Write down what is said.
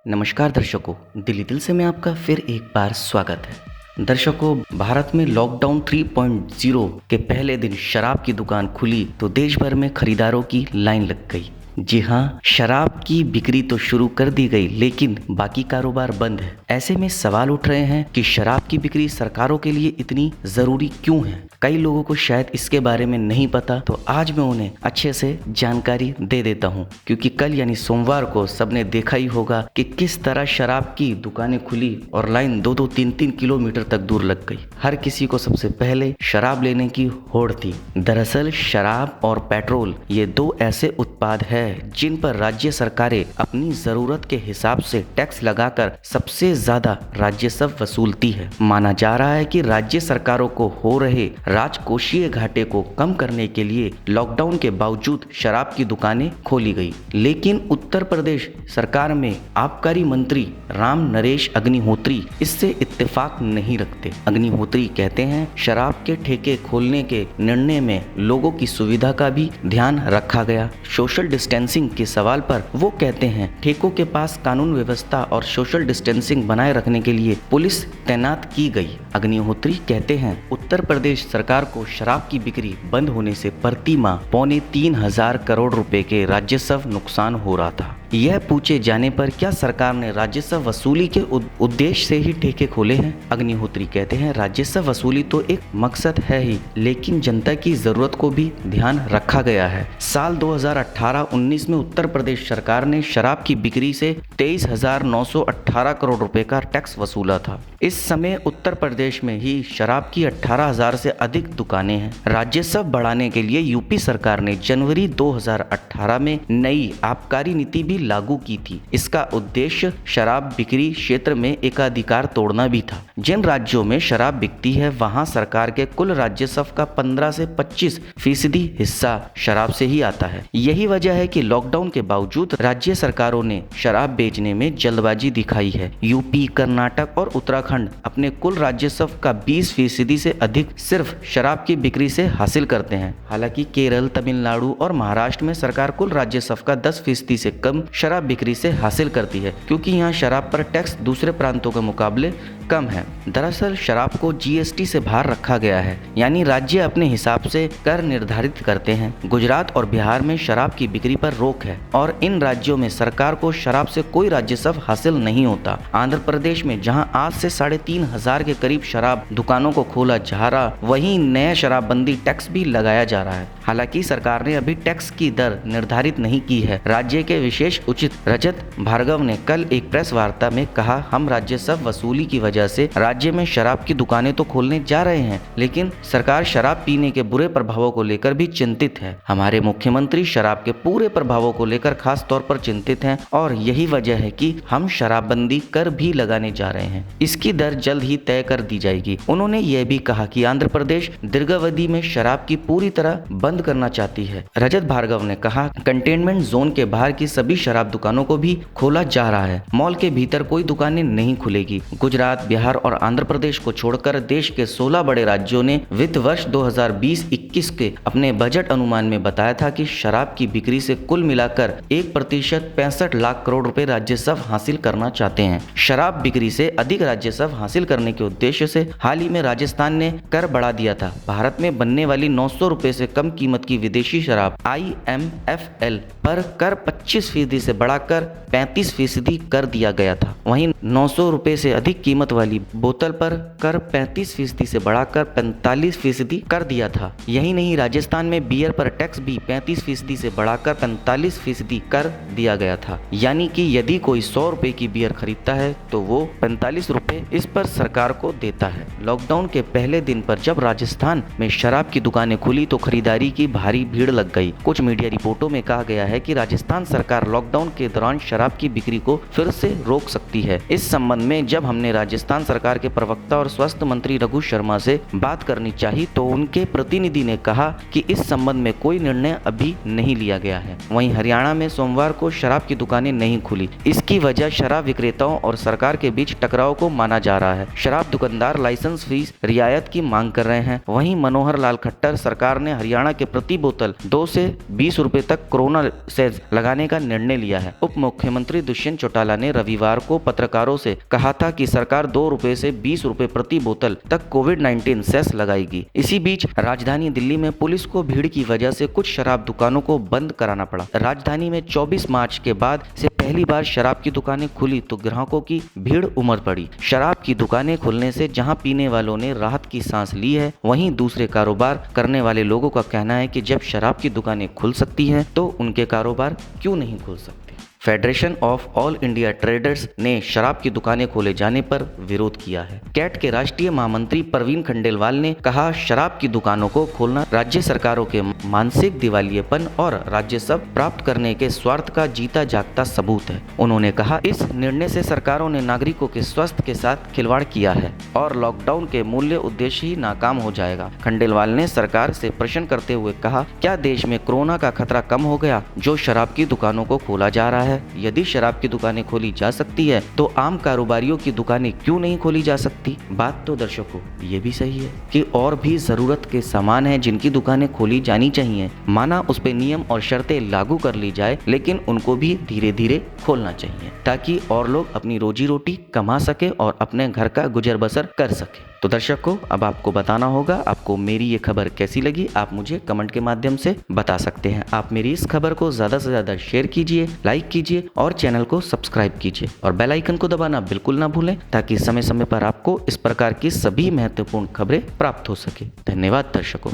नमस्कार दर्शकों, दिल्ली दिल से मैं आपका फिर एक बार स्वागत है। दर्शकों, भारत में लॉकडाउन 3.0 के पहले दिन शराब की दुकान खुली तो देश भर में खरीदारों की लाइन लग गई। जी हाँ, शराब की बिक्री तो शुरू कर दी गई, लेकिन बाकी कारोबार बंद है। ऐसे में सवाल उठ रहे हैं कि शराब की बिक्री सरकारों के लिए इतनी जरूरी क्यों है। कई लोगों को शायद इसके बारे में नहीं पता, तो आज मैं उन्हें अच्छे से जानकारी दे देता हूँ, क्योंकि कल यानी सोमवार को सबने देखा ही होगा कि किस तरह शराब की दुकानें खुली और लाइन 2-2, 3-3 किलोमीटर तक दूर लग गई। हर किसी को सबसे पहले शराब लेने की होड़ थी। दरअसल शराब और पेट्रोल ये दो ऐसे उत्पाद है जिन पर राज्य सरकारें अपनी जरूरत के हिसाब से टैक्स लगाकर सबसे ज्यादा राजस्व वसूलती है। माना जा रहा है कि राज्य सरकारों को हो रहे राजकोषीय घाटे को कम करने के लिए लॉकडाउन के बावजूद शराब की दुकानें खोली गई। लेकिन उत्तर प्रदेश सरकार में आबकारी मंत्री राम नरेश अग्निहोत्री इससे इत्तेफाक नहीं रखते। अग्निहोत्री कहते हैं शराब के ठेके खोलने के निर्णय में लोगों की सुविधा का भी ध्यान रखा गया। सोशल डिस्टेंसिंग के सवाल पर वो कहते हैं ठेकों के पास कानून व्यवस्था और सोशल डिस्टेंसिंग बनाए रखने के लिए पुलिस तैनात की गई। अग्निहोत्री कहते हैं उत्तर प्रदेश सरकार को शराब की बिक्री बंद होने से प्रति माह 3,500 करोड़ रुपए के राजस्व नुकसान हो रहा था। यह पूछे जाने पर क्या सरकार ने राजस्व वसूली के उद्देश्य से ही ठेके खोले हैं। अग्निहोत्री कहते हैं राजस्व वसूली तो एक मकसद है ही, लेकिन जनता की जरूरत को भी ध्यान रखा गया है। साल 2018-19 में उत्तर प्रदेश सरकार ने शराब की बिक्री से 23,918 करोड़ रुपए का टैक्स वसूला था। इस समय उत्तर प्रदेश में ही शराब की 18,000 से अधिक दुकानें हैं। राजस्व बढ़ाने के लिए यूपी सरकार ने जनवरी 2018 में नई आबकारी नीति भी लागू की थी। इसका उद्देश्य शराब बिक्री क्षेत्र में एकाधिकार तोड़ना भी था। जिन राज्यों में शराब बिकती है वहां सरकार के कुल राजस्व का 15 से 25% हिस्सा शराब से ही आता है। यही वजह है कि लॉकडाउन के बावजूद राज्य सरकारों ने शराब बेचने में जल्दबाजी दिखाई है। यूपी, कर्नाटक और उत्तराखंड अपने कुल राजस्व का 20% से अधिक सिर्फ शराब की बिक्री से हासिल करते हैं। हालांकि केरल, तमिलनाडु और महाराष्ट्र में सरकार कुल राजस्व का 10% से कम शराब बिक्री से हासिल करती है, क्योंकि यहाँ शराब पर टैक्स दूसरे प्रांतों के मुकाबले कम है। दरअसल शराब को जीएसटी से बाहर रखा गया है, यानी राज्य अपने हिसाब से कर निर्धारित करते हैं। गुजरात और बिहार में शराब की बिक्री पर रोक है और इन राज्यों में सरकार को शराब से कोई राजस्व हासिल नहीं होता। आंध्र प्रदेश में जहां आज से 3,500 के करीब शराब दुकानों को खोला जा रहा, वहीं नया शराबबंदी टैक्स भी लगाया जा रहा है। हालांकि सरकार ने अभी टैक्स की दर निर्धारित नहीं की है। राज्य के विशेष उचित रजत भार्गव ने कल एक प्रेस वार्ता में कहा, हम राजस्व वसूली की वजह से राज्य में शराब की दुकानें तो खोलने जा रहे हैं, लेकिन सरकार शराब पीने के बुरे प्रभावों को लेकर भी चिंतित है। हमारे मुख्यमंत्री शराब के पूरे प्रभावों को लेकर खास तौर पर चिंतित हैं और यही वजह है कि हम शराबबंदी कर भी लगाने जा रहे हैं। इसकी दर जल्द ही तय कर दी जाएगी। उन्होंने यह भी कहा कि आंध्र प्रदेश दीर्घावधि में शराब की पूरी तरह बंद करना चाहती है। रजत भार्गव ने कहा, कंटेनमेंट जोन के बाहर की सभी शराब दुकानों को भी खोला जा रहा है। मॉल के भीतर कोई दुकानें नहीं खुलेगी। गुजरात, बिहार और आंध्र प्रदेश को छोड़कर देश के 16 बड़े राज्यों ने वित्त वर्ष 2020-21 के अपने बजट अनुमान में बताया था कि शराब की बिक्री से कुल मिलाकर 1% 65 लाख करोड़ रुपए राजस्व हासिल करना चाहते हैं। शराब बिक्री से अधिक राजस्व हासिल करने के उद्देश्य से हाल ही में राजस्थान ने कर बढ़ा दिया था। भारत में बनने वाली 900 रुपए से कम कीमत की विदेशी शराब IMFL पर कर 25% से बढ़ाकर 35% कर दिया गया था। वहीं 900 रुपए से अधिक कीमत वाली बोतल पर कर 35% से बढ़ाकर 45% कर दिया था। यही नहीं, राजस्थान में बियर पर टैक्स भी 35% से बढ़ाकर 45% कर दिया गया था। यानी कि यदि कोई 100 रुपए की बियर खरीदता है तो वो 45 रुपए इस पर सरकार को देता है। लॉकडाउन के पहले दिन पर जब राजस्थान में शराब की दुकानें खुली तो खरीदारी की भारी भीड़ लग गई। कुछ मीडिया रिपोर्टों में कहा गया है कि राजस्थान सरकार लॉकडाउन के दौरान शराब की बिक्री को फिर से रोक सकती है। इस संबंध में जब हमने राजस्थान सरकार के प्रवक्ता और स्वास्थ्य मंत्री रघु शर्मा से बात करनी चाहिए तो उनके प्रतिनिधि ने कहा कि इस संबंध में कोई निर्णय अभी नहीं लिया गया है। वहीं हरियाणा में सोमवार को शराब की दुकानें नहीं खुली। इसकी वजह शराब विक्रेताओं और सरकार के बीच टकराव को माना जा रहा है। शराब दुकानदार लाइसेंस फीस रियायत की मांग कर रहे हैं। वहीं मनोहर लाल सरकार ने हरियाणा के प्रति बोतल 2 से 20 रुपए तक कोरोना सेस लगाने का निर्णय निर्णय लिया है। उप मुख्यमंत्री दुष्यंत चौटाला ने रविवार को पत्रकारों से कहा था कि सरकार 2 रुपए से 20 रुपए प्रति बोतल तक कोविड-19 सेस लगाएगी। इसी बीच राजधानी दिल्ली में पुलिस को भीड़ की वजह से कुछ शराब दुकानों को बंद कराना पड़ा। राजधानी में 24 मार्च के बाद से पहली बार शराब की दुकानें खुली तो ग्राहकों की भीड़ उमड़ पड़ी। शराब की दुकानें खुलने से जहां पीने वालों ने राहत की सांस ली है, वहीं दूसरे कारोबार करने वाले लोगों का कहना है कि जब शराब की दुकानें खुल सकती हैं तो उनके कारोबार क्यों नहीं खुल सकते। Federation of all India traders ने शराब की दुकानें खोले जाने पर विरोध किया है। कैट के राष्ट्रीय महामंत्री प्रवीण खंडेलवाल ने कहा, शराब की दुकानों को खोलना राज्य सरकारों के मानसिक दिवालियेपन और राजस्व प्राप्त करने के स्वार्थ का जीता जागता सबूत है। उन्होंने कहा, इस निर्णय से सरकारों ने नागरिकों के स्वास्थ्य के साथ खिलवाड़ किया है और लॉकडाउन के मूल्य उद्देश्य ही नाकाम हो जाएगा। खंडेलवाल ने सरकार से प्रश्न करते हुए कहा, क्या देश में कोरोना का खतरा कम हो गया जो शराब की दुकानों को खोला जा रहा है? यदि शराब की दुकानें खोली जा सकती है तो आम कारोबारियों की दुकानें क्यों नहीं खोली जा सकती। बात तो दर्शकों ये भी सही है कि और भी जरूरत के सामान हैं जिनकी दुकानें खोली जानी चाहिए। माना उस पे नियम और शर्तें लागू कर ली जाए, लेकिन उनको भी धीरे धीरे खोलना चाहिए ताकि और लोग अपनी रोजी रोटी कमा सके और अपने घर का गुजर बसर कर सके। तो दर्शकों, अब आपको बताना होगा आपको मेरी ये खबर कैसी लगी। आप मुझे कमेंट के माध्यम से बता सकते हैं। आप मेरी इस खबर को ज़्यादा से ज़्यादा शेयर कीजिए, लाइक कीजिए और चैनल को सब्सक्राइब कीजिए और बेल आइकन को दबाना बिल्कुल ना भूलें ताकि समय समय पर आपको इस प्रकार की सभी महत्वपूर्ण खबरें प्राप्त हो सके। धन्यवाद दर्शकों।